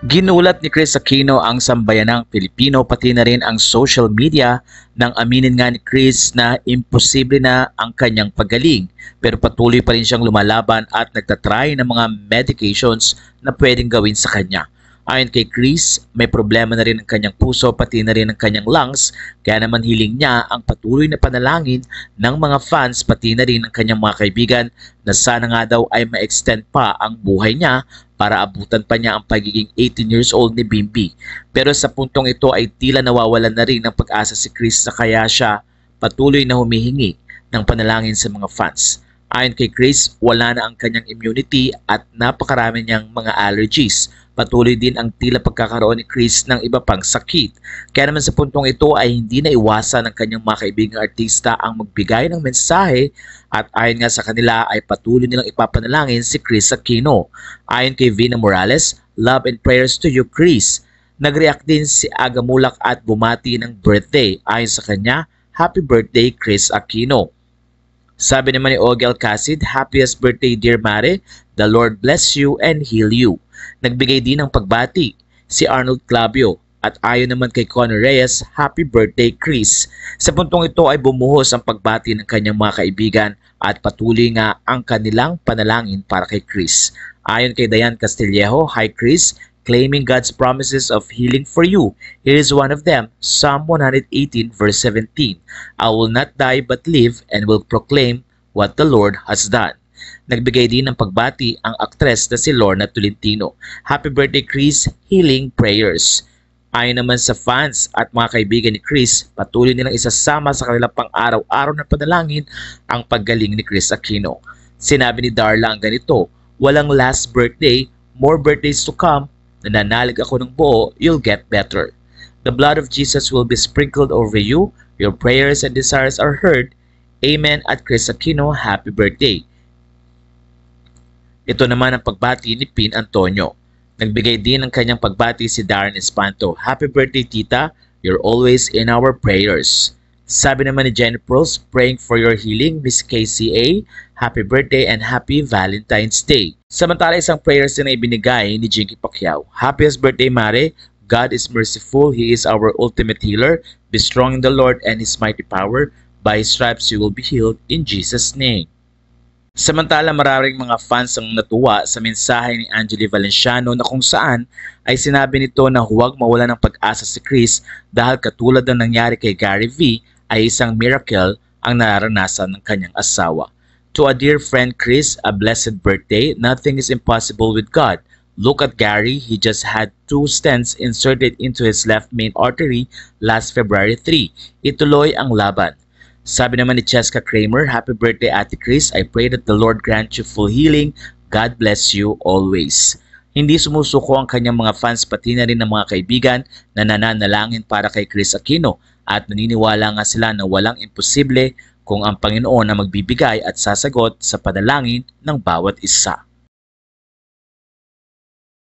Ginulat ni Chris Aquino ang sambayanang Pilipino pati na rin ang social media nang aminin nga ni Chris na imposible na ang kanyang paggaling pero patuloy pa rin siyang lumalaban at nagtatry ng mga medications na pwedeng gawin sa kanya. Ayon kay Chris, may problema na rin ang kanyang puso pati na rin ang kanyang lungs kaya naman hiling niya ang patuloy na panalangin ng mga fans pati na rin ng kanyang mga kaibigan na sana nga daw ay ma-extend pa ang buhay niya para abutan pa niya ang pagiging 18 years old ni Bimbi. Pero sa puntong ito ay tila nawawalan na rin ng pag-asa si Chris na kaya siya patuloy na humihingi ng panalangin sa mga fans. Ayon kay Chris, wala na ang kanyang immunity at napakarami niyang mga allergies. Patuloy din ang tila pagkakaroon ni Chris ng iba pang sakit. Kaya naman sa puntong ito ay hindi na iwasan ng kanyang mga kaibigang artista ang magbigay ng mensahe at ayon nga sa kanila ay patuloy nilang ipapanalangin si Chris Aquino. Ayon kay Vina Morales, love and prayers to you, Chris. Nag-react din si Aga Mulak at bumati ng birthday. Ayon sa kanya, happy birthday Chris Aquino. Sabi naman ni Ogel Casid, happiest birthday dear Mare, the Lord bless you and heal you. Nagbigay din ng pagbati si Arnold Clavio at ayon naman kay Conor Reyes, happy birthday Chris. Sa puntong ito ay bumuhos ang pagbati ng kanyang mga kaibigan at patuloy nga ang kanilang panalangin para kay Chris. Ayon kay Dayan Castillejo, hi Chris, claiming God's promises of healing for you. Here is one of them, Psalm 118 verse 17. I will not die but live and will proclaim what the Lord has done. Nagbigay din ng pagbati ang aktres na si Lorna Tolentino. Happy birthday Chris, healing prayers. Ayon naman sa fans at mga kaibigan ni Chris, patuloy nilang isasama sa kanilang pang-araw-araw na panalangin ang paggaling ni Chris Aquino. Sinabi ni Darla ang ganito, walang last birthday, more birthdays to come. Nananalig ako ng buo, you'll get better. The blood of Jesus will be sprinkled over you. Your prayers and desires are heard. Amen at Chris Aquino, happy birthday. Ito naman ang pagbati ni Pin Antonio. Nagbigay din ng kanyang pagbati si Darren Espanto. Happy birthday tita, you're always in our prayers. Sabi naman ni Jenny Pearls, praying for your healing, Miss KCA, happy birthday and happy Valentine's Day. Samantala isang prayers din na ibinigay ni Jinky Pacquiao. Happiest birthday Mare, God is merciful, He is our ultimate healer. Be strong in the Lord and His mighty power. By His stripes you will be healed in Jesus' name. Samantala maraming mga fans ang natuwa sa mensahe ni Angeli Valenciano na kung saan ay sinabi nito na huwag mawala ng pag-asa si Chris dahil katulad ng nangyari kay Gary V ay isang miracle ang nararanasan ng kanyang asawa. To a dear friend Chris, a blessed birthday. Nothing is impossible with God. Look at Gary, he just had 2 stents inserted into his left main artery last February 3. Ituloy ang laban. Sabi naman ni Cheska Kramer, happy birthday Ate Chris. I pray that the Lord grant you full healing. God bless you always. Hindi sumusuko ang kanyang mga fans pati na rin ng mga kaibigan na nananalangin para kay Chris Aquino at naniniwala nga sila na walang imposible kung ang Panginoon na magbibigay at sasagot sa panalangin ng bawat isa.